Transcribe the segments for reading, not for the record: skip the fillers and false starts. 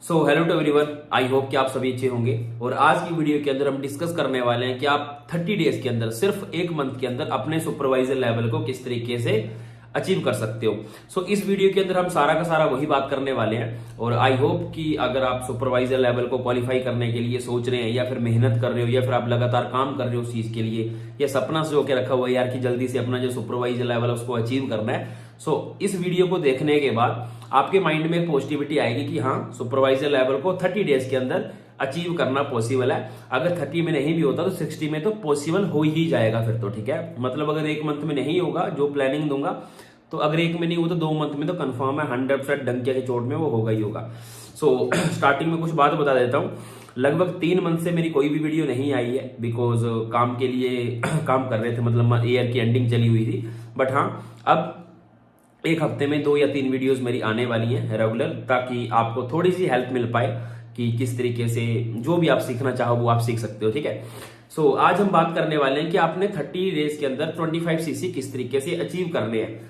So hello to everyone, I hope कि आप सभी अच्छे होंगे। और आज की वीडियो के अंदर हम डिस्कस करने वाले हैं कि आप 30 डेज के अंदर, सिर्फ एक मंथ के अंदर अपने सुपरवाइजर लेवल को किस तरीके से अचीव कर सकते हो। सो इस वीडियो के अंदर हम सारा का सारा वही बात करने वाले हैं। और आई होप कि अगर आप सुपरवाइजर लेवल को क्वालिफाई करने के लिए सोच रहे हैं, या फिर मेहनत कर रहे हो, या फिर आप लगातार काम कर रहे हो उस चीज के लिए, या सपना सो के रखा हुआ है यार कि जल्दी से अपना जो सुपरवाइजर लेवल है उसको अचीव करना है। सो इस वीडियो को देखने के बाद आपके माइंड में पॉजिटिविटी आएगी कि हाँ, सुपरवाइजर लेवल को 30 डेज के अंदर अचीव करना पॉसिबल है। अगर 30 में नहीं भी होता तो 60 में तो पॉसिबल हो ही जाएगा फिर तो, ठीक है। मतलब अगर एक मंथ में नहीं होगा जो प्लानिंग दूंगा, तो अगर एक में नहीं हो तो 2 मंथ में तो कंफर्म है, 100% डंकिया की चोट में वो होगा ही होगा। सो स्टार्टिंग में कुछ बात बता देता हूँ। लगभग 3 मंथ से मेरी कोई भी वीडियो नहीं आई है, बिकॉज काम के लिए काम कर रहे थे, मतलब ईयर की एंडिंग चली हुई थी। बट हाँ, अब एक हफ्ते में 2 या 3 वीडियोस मेरी आने वाली हैं रेगुलर, ताकि आपको थोड़ी सी हेल्प मिल पाए कि किस तरीके से जो भी आप सीखना चाहो वो आप सीख सकते हो, ठीक है। सो आज हम बात करने वाले हैं कि आपने 30 डेज के अंदर 25 सीसी किस तरीके से अचीव करने हैं।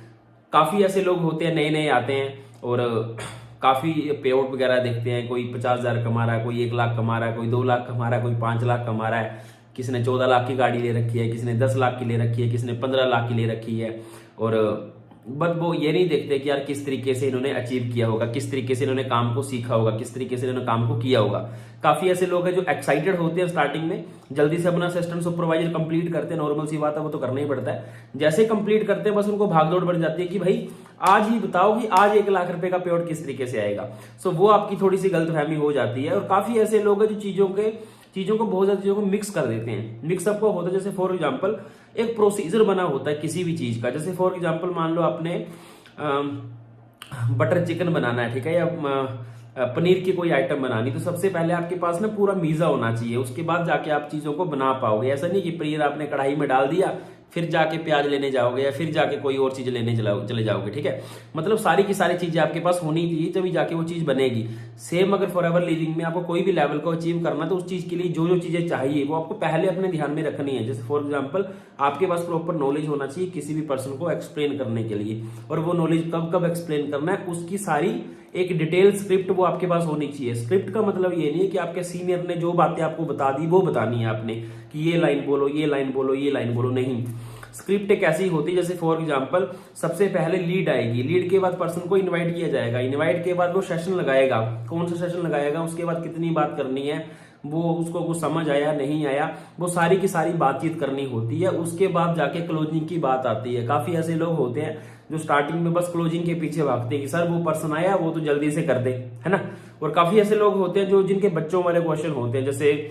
काफी ऐसे लोग होते हैं, नए नए आते हैं और काफी पे आउट वगैरह देखते हैं। कोई 50,000 कमा रहा है, कोई 1 लाख कमा रहा है, कोई 2 लाख कमा रहा है, कोई 5 लाख कमा रहा है। किसी ने 14 लाख की गाड़ी ले रखी है, किसी ने 10 लाख की ले रखी है, किसी ने 15 लाख की ले रखी है। और बट वो ये नहीं देखते कि यार किस तरीके से इन्होंने अचीव किया होगा, किस तरीके से इन्होंने काम को सीखा होगा, किस तरीके से इन्होंने काम को किया होगा। काफी ऐसे लोग हैं जो एक्साइटेड होते हैं स्टार्टिंग में, जल्दी से अपना असिस्टेंट सुपरवाइजर कंप्लीट करते हैं। नॉर्मल सी बात है, वो तो करना ही पड़ता है। जैसे कंप्लीट करते हैं बस उनको भागदौड़ बढ़ जाती है कि भाई आज ही बताओ कि आज 1 लाख रुपए का पे आउट किस तरीके से आएगा। सो वो आपकी थोड़ी सी गलतफहमी हो जाती है। और काफी ऐसे लोग हैं जो चीजों को बहुत ज्यादा चीजों को मिक्स कर देते हैं। मिक्सअप को होता है, जैसे फॉर एग्जाम्पल एक प्रोसीजर बना होता है किसी भी चीज का। जैसे फॉर एग्जाम्पल मान लो आपने बटर चिकन बनाना है, ठीक है, या पनीर की कोई आइटम बनानी, तो सबसे पहले आपके पास ना पूरा मीजा होना चाहिए। उसके बाद जाके आप चीजों को बना पाओगे। ऐसा नहीं कि पनीर आपने कढ़ाई में डाल दिया फिर जाके प्याज लेने जाओगे, या फिर जाके कोई और चीज लेने चले जाओगे, ठीक है। मतलब सारी की सारी चीजें आपके पास होनी चाहिए, तभी जाके वो चीज बनेगी। सेम अगर फॉर एवर लिविंग में आपको कोई भी लेवल को अचीव करना, तो उस चीज के लिए जो जो चीजें चाहिए वो आपको पहले अपने ध्यान में रखनी है। जैसे फॉर एग्जाम्पल आपके पास प्रॉपर नॉलेज होना चाहिए किसी भी पर्सन को एक्सप्लेन करने के लिए। और वो नॉलेज कब कब एक्सप्लेन करना है, उसकी सारी एक डिटेल स्क्रिप्ट वो आपके पास होनी चाहिए। स्क्रिप्ट का मतलब ये नहीं है कि आपके सीनियर ने जो बातें आपको बता दी वो बतानी है आपने, कि ये लाइन बोलो, ये लाइन बोलो, ये लाइन बोलो, नहीं। स्क्रिप्ट एक ऐसी होती है, जैसे फॉर एग्जांपल सबसे पहले लीड आएगी, लीड के बाद पर्सन को इनवाइट किया जाएगा, इनवाइट के बाद वो सेशन लगाएगा, कौन सा सेशन लगाएगा, उसके बाद कितनी बात करनी है, वो उसको कुछ समझ आया नहीं आया, वो सारी की सारी बातचीत करनी होती है। उसके बाद जाके क्लोजिंग की बात आती है। काफी ऐसे लोग होते हैं जो स्टार्टिंग में बस क्लोजिंग के पीछे भागते हैं कि सर वो पर्सन आया वो तो जल्दी से कर दे, है ना। और काफी ऐसे लोग होते हैं जो जिनके बच्चों वाले क्वेश्चन होते हैं, जैसे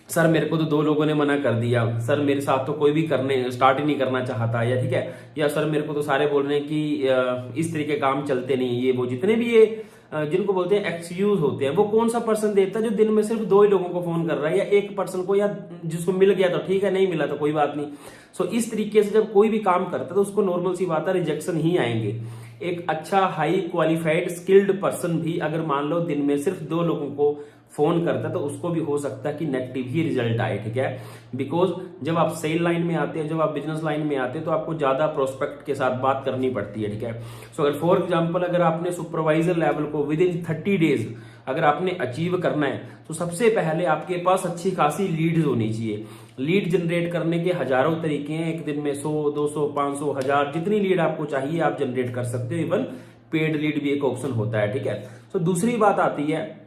सर मेरे को तो 2 लोगों ने मना कर दिया, सर मेरे साथ तो कोई भी करने स्टार्ट ही नहीं करना चाहता, या ठीक है, या सर मेरे को तो सारे बोल रहे हैं कि इस तरीके काम चलते नहीं, ये वो जितने भी ये जिनको बोलते हैं एक्सक्यूज होते हैं। वो कौन सा पर्सन देता है जो दिन में सिर्फ 2 ही लोगों को फोन कर रहा है, या एक पर्सन को, या जिसको मिल गया तो ठीक है, नहीं मिला तो कोई बात नहीं। सो इस तरीके से जब कोई भी काम करता है तो उसको नॉर्मल सी बात है, रिजेक्शन ही आएंगे। एक अच्छा हाई क्वालिफाइड स्किल्ड पर्सन भी अगर मान लो दिन में सिर्फ 2 लोगों को फोन करता है, तो उसको भी हो सकता है कि नेगेटिव ही रिजल्ट आए, ठीक है। बिकॉज जब आप सेल लाइन में आते हैं, जब आप बिजनेस लाइन में आते हैं, तो आपको ज्यादा प्रोस्पेक्ट के साथ बात करनी पड़ती है, ठीक है। सो अगर फॉर एग्जांपल अगर आपने सुपरवाइजर लेवल को विद इन 30 डेज अगर आपने अचीव करना है, तो सबसे पहले आपके पास अच्छी खासी लीड्स होनी चाहिए। लीड जनरेट करने के हजारों तरीके हैं। एक दिन में 100, 200, 500, 1000 जितनी लीड आपको चाहिए आप जनरेट कर सकते हो। इवन पेड लीड भी एक ऑप्शन होता है, ठीक है। तो दूसरी बात आती है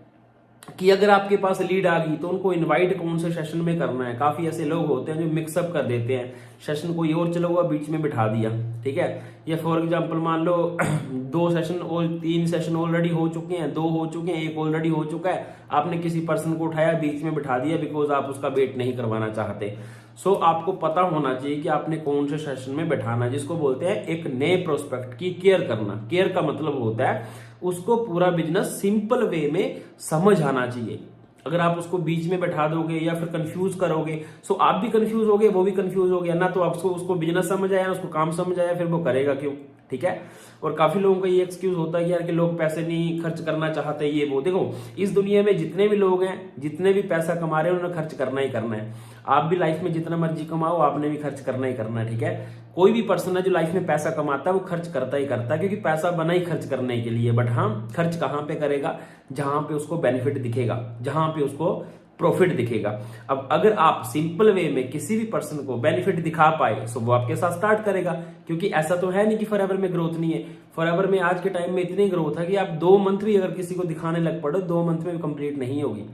कि अगर आपके पास लीड आ गई तो उनको इनवाइट कौन से सेशन में करना है। काफी ऐसे लोग होते हैं जो मिक्सअप कर देते हैं, सेशन कोई और चला हुआ बीच में बिठा दिया, ठीक है। या फॉर एग्जांपल मान लो 2 सेशन और 3 सेशन ऑलरेडी हो चुके हैं, 2 हो चुके हैं, 1 ऑलरेडी हो चुका है, आपने किसी पर्सन को उठाया बीच में बिठा दिया बिकॉज आप उसका वेट नहीं करवाना चाहते। सो आपको पता होना चाहिए कि आपने कौन से सेशन में बैठाना, जिसको बोलते हैं एक नए प्रोस्पेक्ट की केयर करना। केयर का मतलब होता है उसको पूरा बिजनेस सिंपल वे में समझ आना चाहिए। अगर आप उसको बीच में बैठा दोगे या फिर कंफ्यूज करोगे, सो आप भी कंफ्यूज हो गए, वो भी कंफ्यूज हो गया ना, तो आपको उसको बिजनेस समझ आया ना उसको काम समझ आया, फिर वो करेगा क्यों, ठीक है। और काफी लोगों का ये एक्सक्यूज होता है कि यार कि लोग पैसे नहीं खर्च करना चाहते, ये वो। देखो इस दुनिया में जितने भी लोग हैं, जितने भी पैसा कमा रहे हैं, उन्हें खर्च करना ही करना है। आप भी लाइफ में जितना मर्जी कमाओ, आपने भी खर्च करना ही करना है, ठीक है। कोई भी पर्सन है जो लाइफ में पैसा कमाता है वो खर्च करता ही करता है, क्योंकि पैसा बना ही खर्च करने के लिए। बट हाँ, खर्च कहाँ पे करेगा? जहां पे उसको बेनिफिट दिखेगा, जहां पे उसको प्रॉफिट दिखेगा। अब अगर आप सिंपल वे में किसी भी पर्सन को बेनिफिट दिखा पाए तो वो आपके साथ स्टार्ट करेगा, क्योंकि ऐसा तो है नहीं कि फॉरएवर में ग्रोथ नहीं है। फॉरएवर में आज के टाइम में इतनी ग्रोथ है कि आप 2 मंथ भी अगर किसी को दिखाने लग पड़ो 2 मंथ में कंप्लीट नहीं होगी।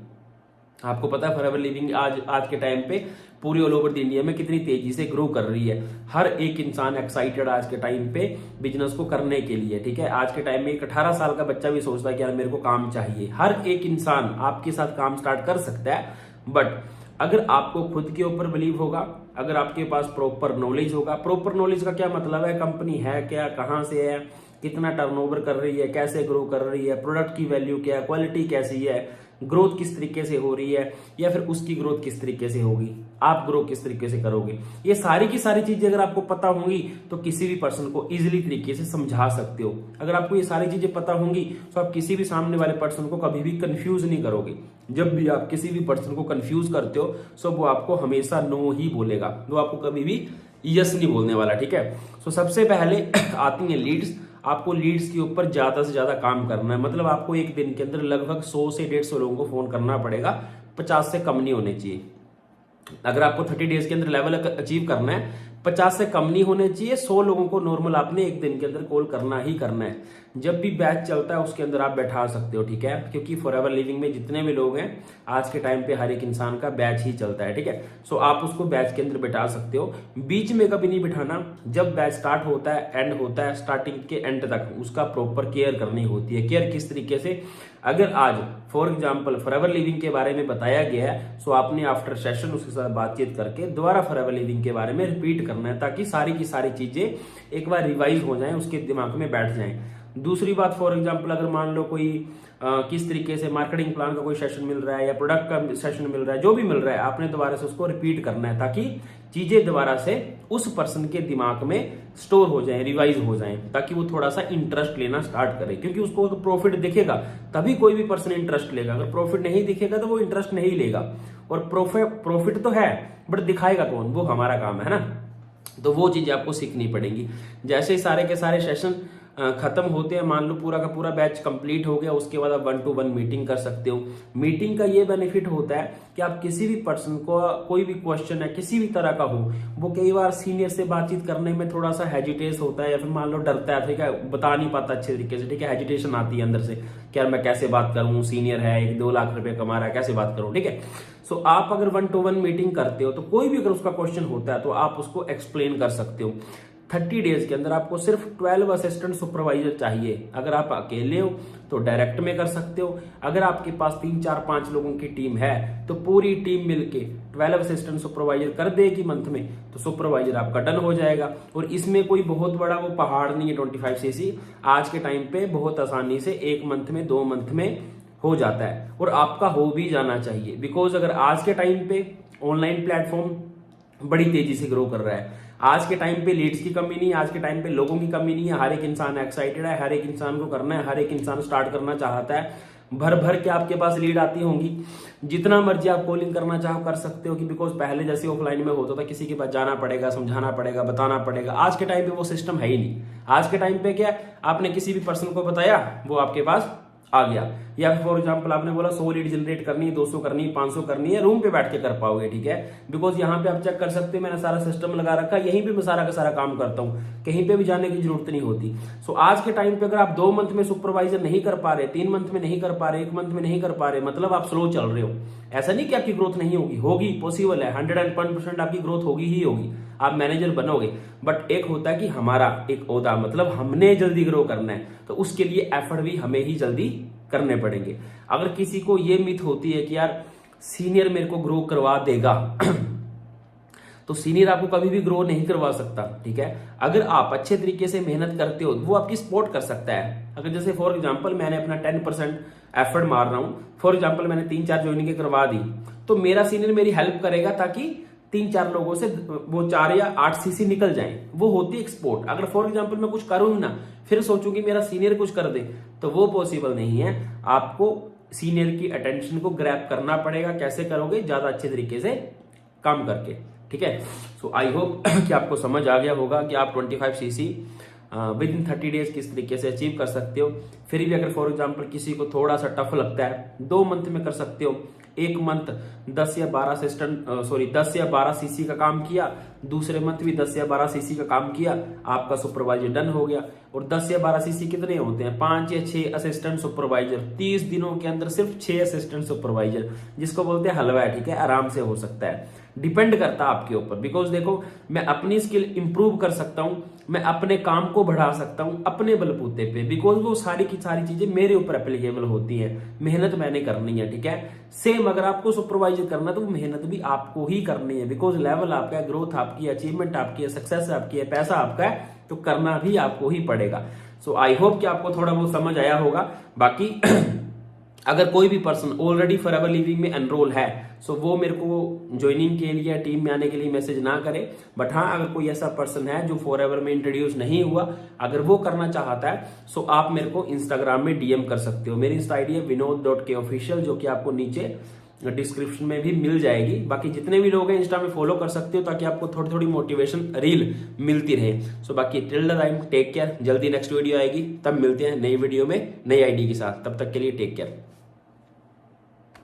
आपको पता है फॉरएवर लिविंग आज के टाइम पे पूरी ऑल ओवर द इंडिया में कितनी तेजी से ग्रो कर रही है। हर एक इंसान एक्साइटेड आज के टाइम पे बिजनेस को करने के लिए, ठीक है। आज के टाइम में एक 18 साल का बच्चा भी सोचता है कि यार मेरे को काम चाहिए। हर एक इंसान आपके साथ काम स्टार्ट कर सकता है, बट अगर आपको खुद के ऊपर बिलीव होगा, अगर आपके पास प्रॉपर नॉलेज होगा। प्रॉपर नॉलेज का क्या मतलब है? कंपनी है क्या, कहां से है, कितना टर्नओवर कर रही है, कैसे ग्रो कर रही है, प्रोडक्ट की वैल्यू क्या है, क्वालिटी कैसी है, ग्रोथ किस तरीके से हो रही है, या फिर उसकी ग्रोथ किस तरीके से होगी, आप ग्रो किस तरीके से करोगे। ये सारी की सारी चीजें अगर आपको पता होंगी तो किसी भी पर्सन को इजीली तरीके से समझा सकते हो। अगर आपको ये सारी चीजें पता होंगी तो आप किसी भी सामने वाले पर्सन को कभी भी कंफ्यूज नहीं करोगे। जब भी आप किसी भी पर्सन को कंफ्यूज करते हो सो वो आपको हमेशा नो ही बोलेगा, वो आपको कभी भी यस नहीं बोलने वाला, ठीक है। सो सबसे पहले आती है लीड्स। आपको लीड्स के ऊपर ज्यादा से ज्यादा काम करना है। मतलब आपको एक दिन के अंदर लगभग 100 से 150 लोगों को फोन करना पड़ेगा, 50 से कम नहीं होने चाहिए। अगर आपको 30 डेज के अंदर लेवल अचीव करना है, 50 से कम नहीं होने चाहिए। 100 लोगों को नॉर्मल आपने एक दिन के अंदर कॉल करना ही करना है। जब भी बैच चलता है उसके अंदर आप बैठा सकते हो, ठीक है, क्योंकि फॉरएवर लिविंग में जितने भी लोग हैं आज के टाइम पे हर एक इंसान का बैच ही चलता है, ठीक है। सो आप उसको बैच के अंदर बैठा सकते हो। बीच में कभी नहीं बिठाना। जब बैच स्टार्ट होता है, एंड होता है, स्टार्टिंग के एंड तक उसका प्रॉपर केयर करनी होती है। केयर किस तरीके से? अगर आज फॉर एग्जाम्पल फॉरएवर लिविंग के बारे में बताया गया है, सो आपने आफ्टर सेशन उसके साथ बातचीत करके दोबारा फॉरएवर लिविंग के बारे में रिपीट करना है, ताकि सारी की सारी चीजें एक बार रिवाइज हो जाएं, उसके दिमाग में बैठ जाएं। दूसरी बात, फॉर एग्जाम्पल अगर मान लो कोई किस तरीके से मार्केटिंग प्लान का कोई सेशन मिल रहा है या प्रोडक्ट का सेशन मिल रहा है, जो भी मिल रहा है आपने दोबारा से उसको रिपीट करना है, ताकि चीजें दोबारा से उस पर्सन के दिमाग में स्टोर हो जाए, रिवाइज हो जाए, ताकि वो थोड़ा सा इंटरेस्ट लेना स्टार्ट करे। क्योंकि उसको अगर प्रॉफिट दिखेगा तभी कोई भी पर्सन इंटरेस्ट लेगा। अगर प्रॉफिट नहीं दिखेगा तो वो इंटरेस्ट नहीं लेगा। और प्रॉफिट तो है बट दिखाएगा कौन? वो हमारा काम है ना। तो वो चीजें आपको सीखनी पड़ेंगी। जैसे ही सारे के सारे सेशन खत्म होते हैं, मान लो पूरा का पूरा बैच कंप्लीट हो गया, उसके बाद आप 1-to-1 मीटिंग कर सकते हो। मीटिंग का ये बेनिफिट होता है कि आप किसी भी पर्सन को कोई भी क्वेश्चन है किसी भी तरह का हो, वो कई बार सीनियर से बातचीत करने में थोड़ा सा हेजिटेट होता है या फिर मान लो डरता है, ठीक है, बता नहीं पाता अच्छे तरीके से, ठीक है, हेजिटेशन आती है अंदर से कि यार मैं कैसे बात करूं, सीनियर है, 1-2 लाख रुपए कमा रहा है, कैसे बात करूं, ठीक है। सो आप अगर 1-to-1 मीटिंग करते हो तो कोई भी अगर उसका क्वेश्चन होता है तो आप उसको एक्सप्लेन कर सकते हो। 30 डेज के अंदर आपको सिर्फ 12 असिस्टेंट सुपरवाइजर चाहिए। अगर आप अकेले हो तो डायरेक्ट में कर सकते हो। अगर आपके पास 3-4-5 लोगों की टीम है तो पूरी टीम मिलके 12 असिस्टेंट सुपरवाइजर कर देगी मंथ में, तो सुपरवाइजर आपका डन हो जाएगा। और इसमें कोई बहुत बड़ा वो पहाड़ नहीं है 25 cc। आज के टाइम पे बहुत आसानी से 1 मंथ में 2 मंथ में हो जाता है, और आपका हो भी जाना चाहिए। बिकॉज अगर आज के टाइम पे ऑनलाइन प्लेटफॉर्म बड़ी तेजी से ग्रो कर रहा है, आज के टाइम पे लीड्स की कमी नहीं है, आज के टाइम पे लोगों की कमी नहीं है। हर एक इंसान एक्साइटेड है, हर एक इंसान को करना है, हर एक इंसान स्टार्ट करना चाहता है। भर भर के आपके पास लीड आती होंगी, जितना मर्जी आप कॉलिंग करना चाहो कर सकते हो। कि बिकॉज पहले जैसे ऑफलाइन में होता था किसी के पास जाना पड़ेगा, समझाना पड़ेगा, बताना पड़ेगा। आज के टाइम पे वो सिस्टम है ही नहीं। आज के टाइम पे क्या, आपने किसी भी पर्सन को बताया वो आपके पास आ गया। या फिर फॉर एग्जांपल आपने बोला 100 लीड जनरेट करनी है, 200 करनी है, 500 करनी है, रूम पे बैठ के कर पाओगे, ठीक है। बिकॉज यहाँ पे आप चेक कर सकते हैं, मैंने सारा सिस्टम लगा रखा है, यहीं पे मैं सारा का सारा काम करता हूँ, कहीं पे भी जाने की जरूरत नहीं होती। सो आज के टाइम पे अगर आप 2 मंथ में सुपरवाइजर नहीं कर पा रहे, 3 मंथ में नहीं कर पा रहे, 1 मंथ में नहीं कर पा रहे, मतलब आप स्लो चल रहे हो। ऐसा नहीं कि आपकी ग्रोथ नहीं होगी, होगी, पॉसिबल है, 101% आपकी ग्रोथ होगी ही होगी, आप मैनेजर बनोगे। बट एक होता है कि हमारा एक ओहदा, मतलब हमने जल्दी ग्रो करना है, तो उसके लिए एफर्ट भी हमें ही जल्दी करने पड़ेंगे। अगर किसी को ये मिथ होती है कि यार सीनियर मेरे को ग्रो करवा देगा तो सीनियर आपको कभी भी ग्रो नहीं करवा सकता, ठीक है। अगर आप अच्छे तरीके से मेहनत करते हो वो आपकी सपोर्ट कर सकता है। अगर जैसे फॉर एग्जांपल मैंने अपना 10% एफर्ट मार रहा हूं, फॉर एग्जांपल मैंने 3-4 ज्वाइनिंग करवा दी, तो मेरा सीनियर मेरी हेल्प करेगा ताकि 3-4 लोगों से वो 4 या 8 सीसी निकल जाएं। वो होती है एक्सपोर्ट। अगर फॉर एग्जांपल मैं कुछ करूं ना फिर सोचूं कि मेरा सीनियर कुछ कर दे, तो वो पॉसिबल नहीं है। आपको सीनियर की अटेंशन को ग्रैब करना पड़ेगा। कैसे करोगे? ज्यादा अच्छे तरीके से काम करके। ठीक है। सो आई होप कि आपको समझ आ गया होगा कि आप 25 सीसी विद इन 30 डेज किस तरीके से अचीव कर सकते हो। फिर भी अगर फॉर एग्जांपल किसी को थोड़ा सा टफ लगता है, 2 मंथ में कर सकते हो। एक मंथ 10 या 12 सीसी का काम किया, दूसरे मंथ भी 10 या 12 सीसी का काम किया, आपका सुपरवाइजर डन हो गया। और 10 या 12 सीसी कितने होते हैं? 5 या 6 असिस्टेंट सुपरवाइजर, 30 दिनों के अंदर सिर्फ 6 असिस्टेंट सुपरवाइजर, जिसको बोलते हैं हलवा है, ठीक है, आराम से हो सकता है। डिपेंड करता है आपके ऊपर, बिकॉज देखो मैं अपनी स्किल इंप्रूव कर सकता हूं, मैं अपने काम को बढ़ा सकता हूं अपने बलबूते पे, बिकॉज वो सारी की सारी चीजें मेरे ऊपर एप्लीकेबल होती हैं। मेहनत मैंने करनी है, ठीक है। सेम अगर आपको सुपरवाइजर करना है तो वो मेहनत भी आपको ही करनी है, बिकॉज लेवल आपका है, ग्रोथ आपकी है, अचीवमेंट आपकी है, सक्सेस आपकी है, पैसा आपका है, तो करना भी आपको ही पड़ेगा। सो आई होप कि आपको थोड़ा बहुत समझ आया होगा। बाकी अगर कोई भी पर्सन ऑलरेडी फॉरएवर लिविंग में एनरोल है, सो वो मेरे को ज्वाइनिंग के लिए, टीम में आने के लिए मैसेज ना करे। बट हाँ, अगर कोई ऐसा पर्सन है जो फॉरएवर में इंट्रोड्यूस नहीं हुआ, अगर वो करना चाहता है, सो आप मेरे को इंस्टाग्राम में डीएम कर सकते हो। मेरी इंस्टा आईडी है vinod.k.official, जो कि आपको नीचे डिस्क्रिप्शन में भी मिल जाएगी। बाकी जितने भी लोग हैं इंस्टा में फॉलो कर सकते हो, ताकि आपको थोड़ी थोड़ी मोटिवेशन रील मिलती रहे। सो बाकी till the time take care. जल्दी नेक्स्ट वीडियो आएगी, तब मिलते हैं नई वीडियो में नई आईडी के साथ। तब तक के लिए टेक केयर।